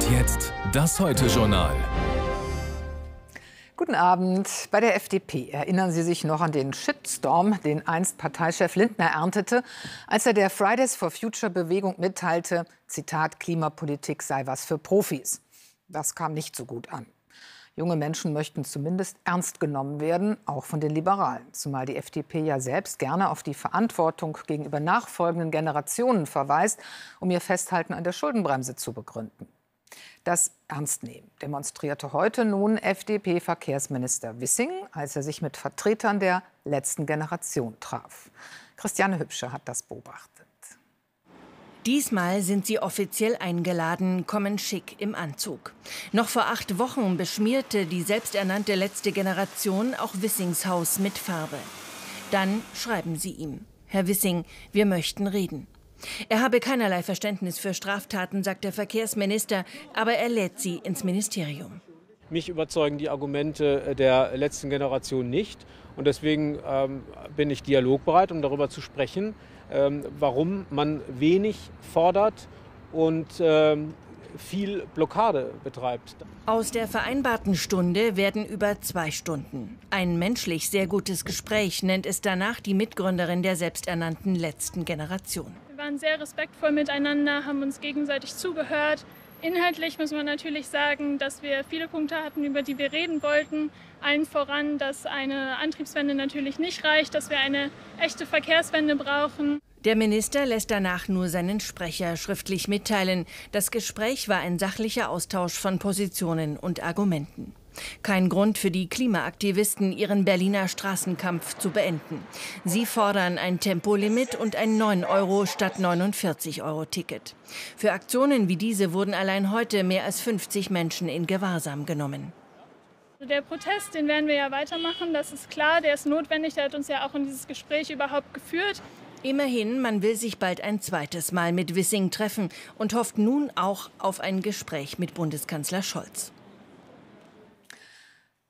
Und jetzt das Heute-Journal. Guten Abend. Bei der FDP erinnern Sie sich noch an den Shitstorm, den einst Parteichef Lindner erntete, als er der Fridays for Future-Bewegung mitteilte, Zitat, Klimapolitik sei was für Profis. Das kam nicht so gut an. Junge Menschen möchten zumindest ernst genommen werden, auch von den Liberalen. Zumal die FDP ja selbst gerne auf die Verantwortung gegenüber nachfolgenden Generationen verweist, um ihr Festhalten an der Schuldenbremse zu begründen. Das Ernstnehmen demonstrierte heute nun FDP-Verkehrsminister Wissing, als er sich mit Vertretern der letzten Generation traf. Christiane Hübsche hat das beobachtet. Diesmal sind sie offiziell eingeladen, kommen schick im Anzug. Noch vor 8 Wochen beschmierte die selbsternannte letzte Generation auch Wissings Haus mit Farbe. Dann schreiben sie ihm: Herr Wissing, wir möchten reden. Er habe keinerlei Verständnis für Straftaten, sagt der Verkehrsminister, aber er lädt sie ins Ministerium. Mich überzeugen die Argumente der letzten Generation nicht. Und deswegen bin ich dialogbereit, um darüber zu sprechen, warum man wenig fordert und viel Blockade betreibt. Aus der vereinbarten Stunde werden über 2 Stunden. Ein menschlich sehr gutes Gespräch nennt es danach die Mitgründerin der selbsternannten letzten Generation. Wir waren sehr respektvoll miteinander, haben uns gegenseitig zugehört. Inhaltlich muss man natürlich sagen, dass wir viele Punkte hatten, über die wir reden wollten. Allen voran, dass eine Antriebswende natürlich nicht reicht, dass wir eine echte Verkehrswende brauchen. Der Minister lässt danach nur seinen Sprecher schriftlich mitteilen. Das Gespräch war ein sachlicher Austausch von Positionen und Argumenten. Kein Grund für die Klimaaktivisten, ihren Berliner Straßenkampf zu beenden. Sie fordern ein Tempolimit und ein 9 € statt 49-Euro-Ticket. Für Aktionen wie diese wurden allein heute mehr als 50 Menschen in Gewahrsam genommen. Der Protest, den werden wir ja weitermachen, das ist klar, der ist notwendig, der hat uns ja auch in dieses Gespräch überhaupt geführt. Immerhin, man will sich bald ein zweites Mal mit Wissing treffen und hofft nun auch auf ein Gespräch mit Bundeskanzler Scholz.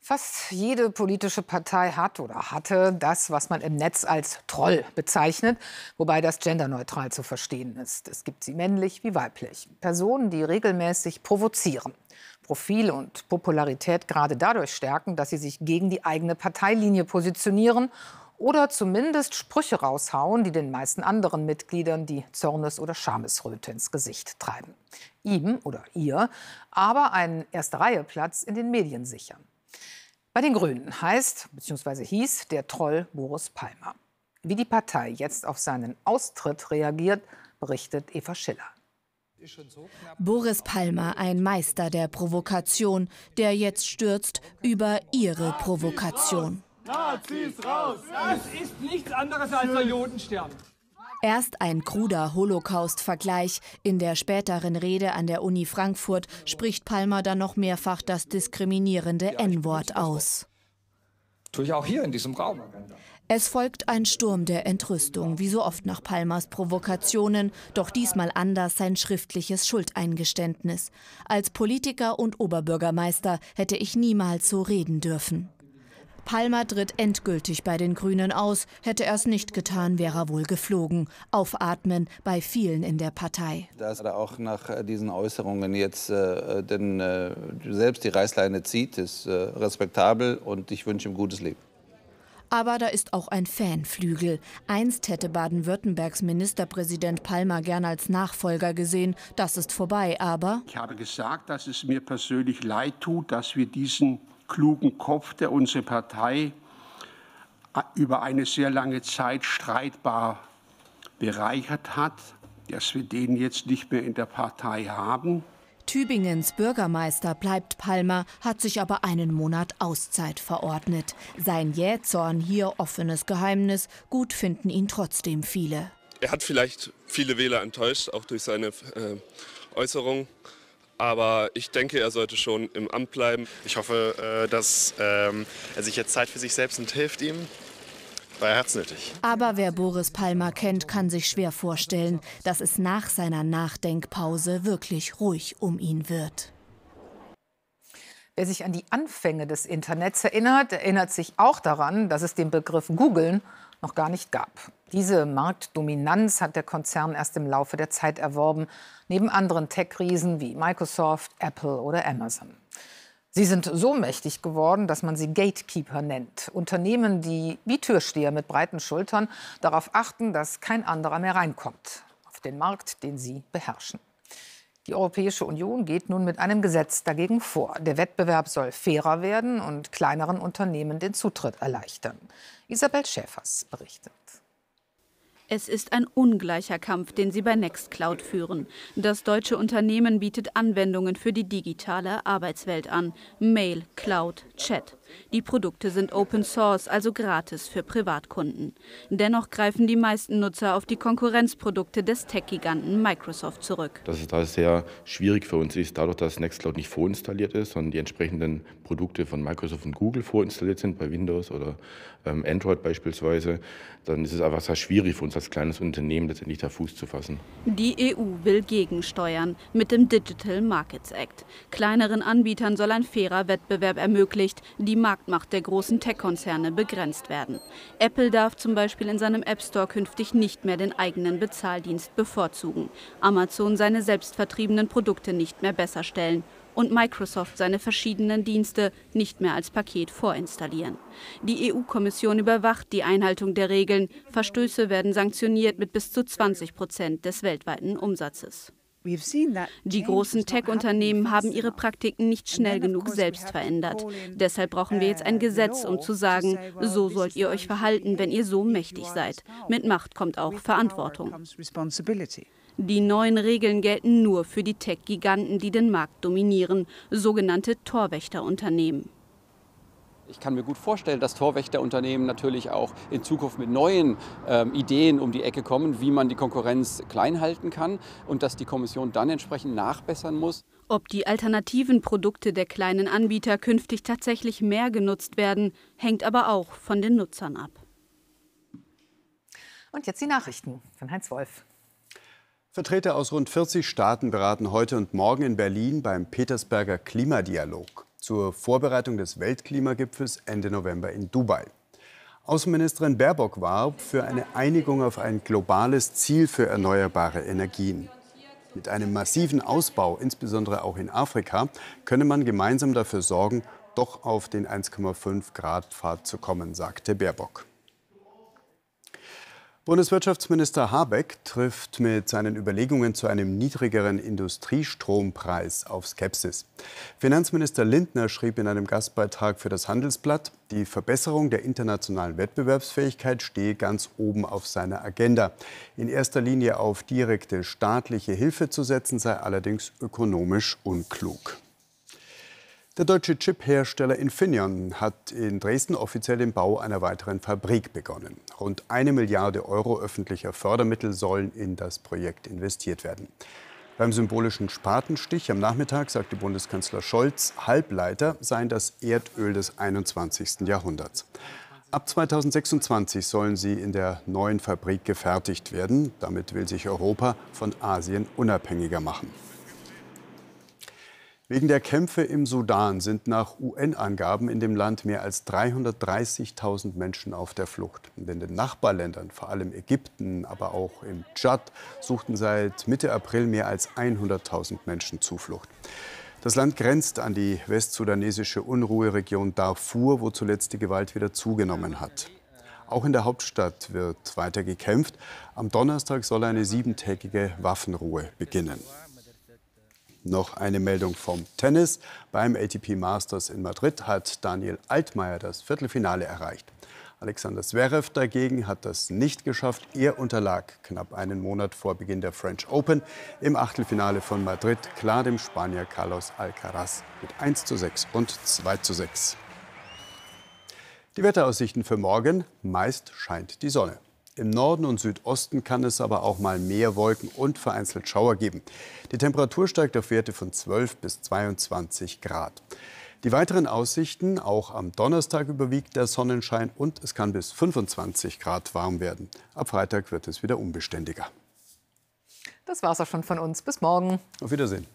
Fast jede politische Partei hat oder hatte das, was man im Netz als Troll bezeichnet, wobei das genderneutral zu verstehen ist. Es gibt sie männlich wie weiblich. Personen, die regelmäßig provozieren. Profil und Popularität gerade dadurch stärken, dass sie sich gegen die eigene Parteilinie positionieren oder zumindest Sprüche raushauen, die den meisten anderen Mitgliedern die Zornes- oder Schamesröte ins Gesicht treiben. Ihm oder ihr aber einen Erste-Reihe-Platz in den Medien sichern. Bei den Grünen heißt bzw. hieß der Troll Boris Palmer. Wie die Partei jetzt auf seinen Austritt reagiert, berichtet Eva Schiller. Boris Palmer, ein Meister der Provokation, der jetzt stürzt über ihre Provokation. Nazis raus! Es ist nichts anderes als der Jodenstern. Erst ein kruder Holocaust-Vergleich. In der späteren Rede an der Uni Frankfurt spricht Palmer dann noch mehrfach das diskriminierende N-Wort aus. Tue ich auch hier in diesem Raum. Es folgt ein Sturm der Entrüstung, wie so oft nach Palmers Provokationen, doch diesmal anders sein schriftliches Schuldeingeständnis. Als Politiker und Oberbürgermeister hätte ich niemals so reden dürfen. Palmer tritt endgültig bei den Grünen aus. Hätte er es nicht getan, wäre er wohl geflogen. Aufatmen bei vielen in der Partei. Dass er auch nach diesen Äußerungen jetzt selbst die Reißleine zieht, ist respektabel und ich wünsche ihm gutes Leben. Aber da ist auch ein Fanflügel. Einst hätte Baden-Württembergs Ministerpräsident Palmer gern als Nachfolger gesehen. Das ist vorbei, aber... Ich habe gesagt, dass es mir persönlich leid tut, dass wir diesen klugen Kopf, der unsere Partei über eine sehr lange Zeit streitbar bereichert hat, dass wir den jetzt nicht mehr in der Partei haben. Tübingens Bürgermeister bleibt Palmer, hat sich aber einen Monat Auszeit verordnet. Sein Jähzorn hier offenes Geheimnis, gut finden ihn trotzdem viele. Er hat vielleicht viele Wähler enttäuscht, auch durch seine Äußerungen. Aber ich denke, er sollte schon im Amt bleiben. Ich hoffe, dass er sich jetzt Zeit für sich selbst nimmt, hilft ihm. War ja herznötig. Aber wer Boris Palmer kennt, kann sich schwer vorstellen, dass es nach seiner Nachdenkpause wirklich ruhig um ihn wird. Wer sich an die Anfänge des Internets erinnert, erinnert sich auch daran, dass es den Begriff Googeln noch gar nicht gab. Diese Marktdominanz hat der Konzern erst im Laufe der Zeit erworben, neben anderen Tech-Riesen wie Microsoft, Apple oder Amazon. Sie sind so mächtig geworden, dass man sie Gatekeeper nennt. Unternehmen, die wie Türsteher mit breiten Schultern darauf achten, dass kein anderer mehr reinkommt auf den Markt, den sie beherrschen. Die Europäische Union geht nun mit einem Gesetz dagegen vor. Der Wettbewerb soll fairer werden und kleineren Unternehmen den Zutritt erleichtern. Isabel Schäfers berichtet. Es ist ein ungleicher Kampf, den sie bei Nextcloud führen. Das deutsche Unternehmen bietet Anwendungen für die digitale Arbeitswelt an. Mail, Cloud, Chat. Die Produkte sind Open Source, also gratis für Privatkunden. Dennoch greifen die meisten Nutzer auf die Konkurrenzprodukte des Tech-Giganten Microsoft zurück. Dass es da sehr schwierig für uns ist, dadurch, dass Nextcloud nicht vorinstalliert ist, sondern die entsprechenden Produkte von Microsoft und Google vorinstalliert sind, bei Windows oder Android beispielsweise, dann ist es einfach sehr schwierig für uns als kleines Unternehmen letztendlich da Fuß zu fassen. Die EU will gegensteuern mit dem Digital Markets Act. Kleineren Anbietern soll ein fairer Wettbewerb ermöglicht, die Marktmacht der großen Tech-Konzerne begrenzt werden. Apple darf zum Beispiel in seinem App Store künftig nicht mehr den eigenen Bezahldienst bevorzugen. Amazon seine selbstvertriebenen Produkte nicht mehr besser stellen. Und Microsoft seine verschiedenen Dienste nicht mehr als Paket vorinstallieren. Die EU-Kommission überwacht die Einhaltung der Regeln. Verstöße werden sanktioniert mit bis zu 20% des weltweiten Umsatzes. Die großen Tech-Unternehmen haben ihre Praktiken nicht schnell genug selbst verändert. Deshalb brauchen wir jetzt ein Gesetz, um zu sagen, so sollt ihr euch verhalten, wenn ihr so mächtig seid. Mit Macht kommt auch Verantwortung. Die neuen Regeln gelten nur für die Tech-Giganten, die den Markt dominieren, sogenannte Torwächterunternehmen. Ich kann mir gut vorstellen, dass Torwächterunternehmen natürlich auch in Zukunft mit neuen Ideen um die Ecke kommen, wie man die Konkurrenz klein halten kann und dass die Kommission dann entsprechend nachbessern muss. Ob die alternativen Produkte der kleinen Anbieter künftig tatsächlich mehr genutzt werden, hängt aber auch von den Nutzern ab. Und jetzt die Nachrichten von Heinz Wolf. Vertreter aus rund 40 Staaten beraten heute und morgen in Berlin beim Petersberger Klimadialog zur Vorbereitung des Weltklimagipfels Ende November in Dubai. Außenministerin Baerbock warb für eine Einigung auf ein globales Ziel für erneuerbare Energien. Mit einem massiven Ausbau, insbesondere auch in Afrika, könne man gemeinsam dafür sorgen, doch auf den 1,5-Grad-Pfad zu kommen, sagte Baerbock. Bundeswirtschaftsminister Habeck trifft mit seinen Überlegungen zu einem niedrigeren Industriestrompreis auf Skepsis. Finanzminister Lindner schrieb in einem Gastbeitrag für das Handelsblatt, die Verbesserung der internationalen Wettbewerbsfähigkeit stehe ganz oben auf seiner Agenda. In erster Linie auf direkte staatliche Hilfe zu setzen, sei allerdings ökonomisch unklug. Der deutsche Chiphersteller Infineon hat in Dresden offiziell den Bau einer weiteren Fabrik begonnen. Rund 1 Milliarde Euro öffentlicher Fördermittel sollen in das Projekt investiert werden. Beim symbolischen Spatenstich am Nachmittag sagte Bundeskanzler Scholz, Halbleiter seien das Erdöl des 21. Jahrhunderts. Ab 2026 sollen sie in der neuen Fabrik gefertigt werden. Damit will sich Europa von Asien unabhängiger machen. Wegen der Kämpfe im Sudan sind nach UN-Angaben in dem Land mehr als 330.000 Menschen auf der Flucht. Und in den Nachbarländern, vor allem Ägypten, aber auch im Tschad, suchten seit Mitte April mehr als 100.000 Menschen Zuflucht. Das Land grenzt an die westsudanesische Unruheregion Darfur, wo zuletzt die Gewalt wieder zugenommen hat. Auch in der Hauptstadt wird weiter gekämpft. Am Donnerstag soll eine 7-tägige Waffenruhe beginnen. Noch eine Meldung vom Tennis. Beim ATP Masters in Madrid hat Daniel Altmaier das Viertelfinale erreicht. Alexander Zverev dagegen hat das nicht geschafft. Er unterlag knapp einen Monat vor Beginn der French Open im Achtelfinale von Madrid klar dem Spanier Carlos Alcaraz mit 1:6 und 2:6. Die Wetteraussichten für morgen: meist scheint die Sonne. Im Norden und Südosten kann es aber auch mal mehr Wolken und vereinzelt Schauer geben. Die Temperatur steigt auf Werte von 12 bis 22 Grad. Die weiteren Aussichten: auch am Donnerstag überwiegt der Sonnenschein und es kann bis 25 Grad warm werden. Ab Freitag wird es wieder unbeständiger. Das war's auch schon von uns. Bis morgen. Auf Wiedersehen.